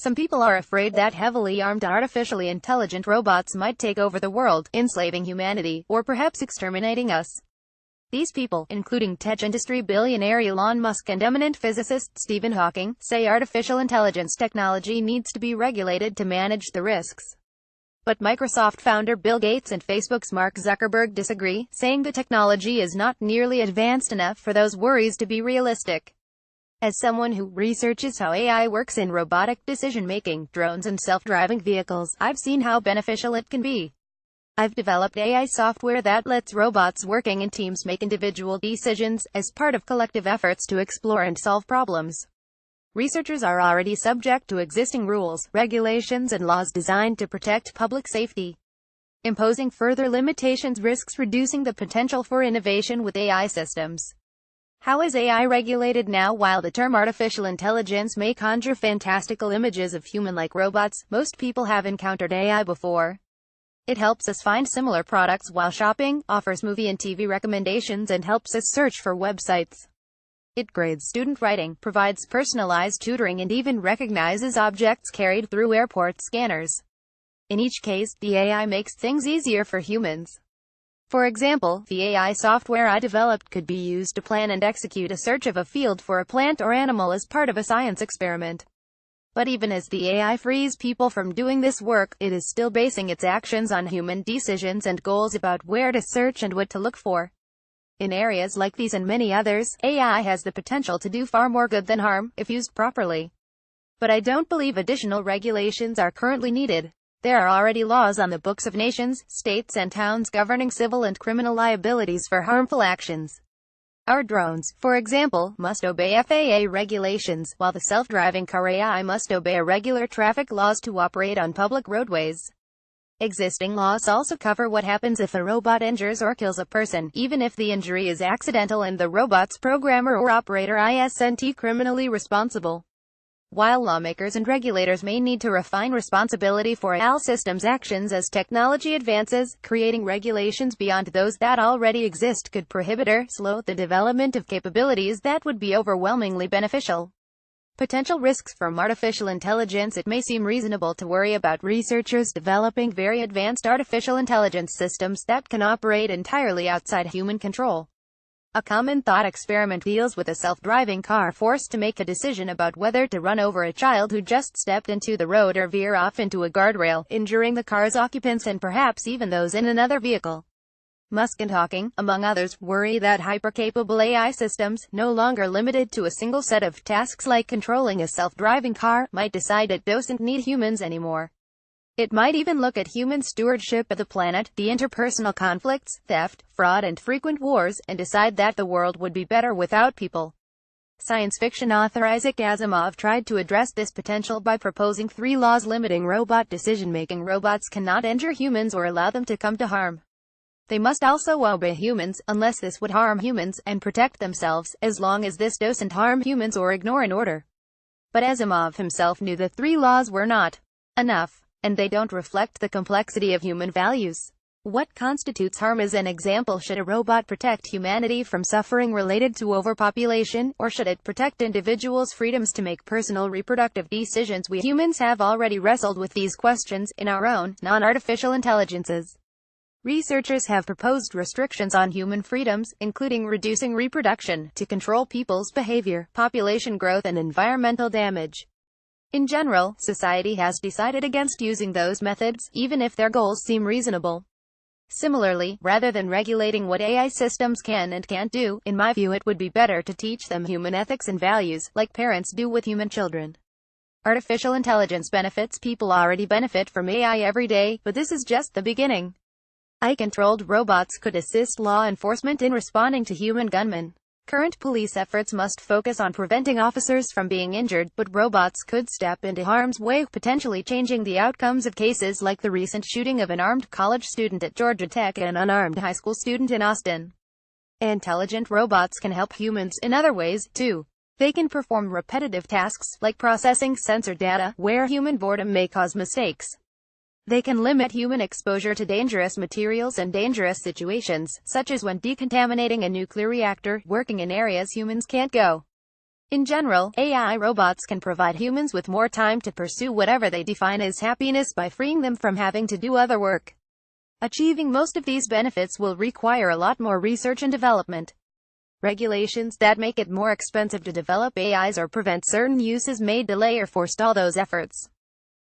Some people are afraid that heavily armed artificially intelligent robots might take over the world, enslaving humanity, or perhaps exterminating us. These people, including tech industry billionaire Elon Musk and eminent physicist Stephen Hawking, say artificial intelligence technology needs to be regulated to manage the risks. But Microsoft founder Bill Gates and Facebook's Mark Zuckerberg disagree, saying the technology is not nearly advanced enough for those worries to be realistic. As someone who researches how AI works in robotic decision-making, drones and self-driving vehicles, I've seen how beneficial it can be. I've developed AI software that lets robots working in teams make individual decisions, as part of collective efforts to explore and solve problems. Researchers are already subject to existing rules, regulations and laws designed to protect public safety. Imposing further limitations risks reducing the potential for innovation with AI systems. How is AI regulated now? While the term artificial intelligence may conjure fantastical images of human-like robots, most people have encountered AI before. It helps us find similar products while shopping, offers movie and TV recommendations, and helps us search for websites. It grades student writing, provides personalized tutoring, and even recognizes objects carried through airport scanners. In each case, the AI makes things easier for humans. For example, the AI software I developed could be used to plan and execute a search of a field for a plant or animal as part of a science experiment. But even as the AI frees people from doing this work, it is still basing its actions on human decisions and goals about where to search and what to look for. In areas like these and many others, AI has the potential to do far more good than harm, if used properly. But I don't believe additional regulations are currently needed. There are already laws on the books of nations, states and towns governing civil and criminal liabilities for harmful actions. Our drones, for example, must obey FAA regulations, while the self-driving car AI must obey regular traffic laws to operate on public roadways. Existing laws also cover what happens if a robot injures or kills a person, even if the injury is accidental and the robot's programmer or operator isn't criminally responsible. While lawmakers and regulators may need to refine responsibility for AI systems' actions as technology advances, creating regulations beyond those that already exist could prohibit or slow the development of capabilities that would be overwhelmingly beneficial. Potential risks from artificial intelligence. It may seem reasonable to worry about researchers developing very advanced artificial intelligence systems that can operate entirely outside human control. A common thought experiment deals with a self-driving car forced to make a decision about whether to run over a child who just stepped into the road or veer off into a guardrail, injuring the car's occupants and perhaps even those in another vehicle. Musk and Hawking, among others, worry that hyper-capable AI systems, no longer limited to a single set of tasks like controlling a self-driving car, might decide it doesn't need humans anymore. It might even look at human stewardship of the planet, the interpersonal conflicts, theft, fraud and frequent wars, and decide that the world would be better without people. Science fiction author Isaac Asimov tried to address this potential by proposing 3 laws limiting robot decision-making. Robots cannot injure humans or allow them to come to harm. They must also obey humans, unless this would harm humans, and protect themselves, as long as this doesn't harm humans or ignore an order. But Asimov himself knew the 3 laws were not enough, and they don't reflect the complexity of human values. What constitutes harm? As an example, should a robot protect humanity from suffering related to overpopulation, or should it protect individuals' freedoms to make personal reproductive decisions? We humans have already wrestled with these questions in our own, non-artificial intelligences. Researchers have proposed restrictions on human freedoms, including reducing reproduction, to control people's behavior, population growth and environmental damage. In general, society has decided against using those methods, even if their goals seem reasonable. Similarly, rather than regulating what AI systems can and can't do, in my view it would be better to teach them human ethics and values, like parents do with human children. Artificial intelligence benefits. People already benefit from AI every day, but this is just the beginning. AI-controlled robots could assist law enforcement in responding to human gunmen. Current police efforts must focus on preventing officers from being injured, but robots could step into harm's way, potentially changing the outcomes of cases like the recent shooting of an armed college student at Georgia Tech and an unarmed high school student in Austin. Intelligent robots can help humans in other ways, too. They can perform repetitive tasks, like processing sensor data, where human boredom may cause mistakes. They can limit human exposure to dangerous materials and dangerous situations, such as when decontaminating a nuclear reactor, working in areas humans can't go. In general, AI robots can provide humans with more time to pursue whatever they define as happiness by freeing them from having to do other work. Achieving most of these benefits will require a lot more research and development. Regulations that make it more expensive to develop AIs or prevent certain uses may delay or forestall those efforts.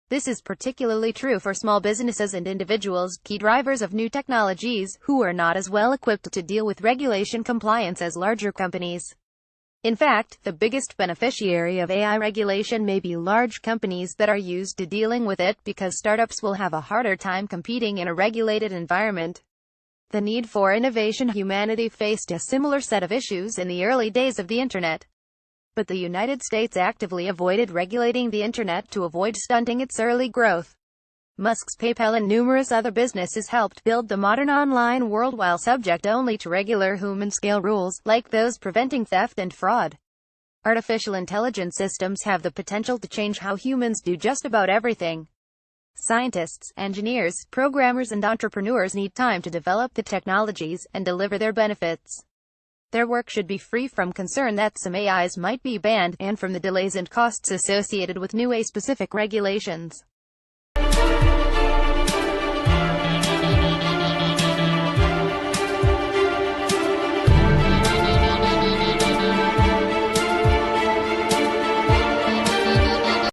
This is particularly true for small businesses and individuals, key drivers of new technologies, who are not as well equipped to deal with regulation compliance as larger companies. In fact, the biggest beneficiary of AI regulation may be large companies that are used to dealing with it, because startups will have a harder time competing in a regulated environment. The need for innovation. Humanity faced a similar set of issues in the early days of the Internet. But the United States actively avoided regulating the Internet to avoid stunting its early growth. Musk's PayPal and numerous other businesses helped build the modern online world while subject only to regular human-scale rules, like those preventing theft and fraud. Artificial intelligence systems have the potential to change how humans do just about everything. Scientists, engineers, programmers and entrepreneurs need time to develop the technologies and deliver their benefits. Their work should be free from concern that some AIs might be banned, and from the delays and costs associated with new AI-specific regulations.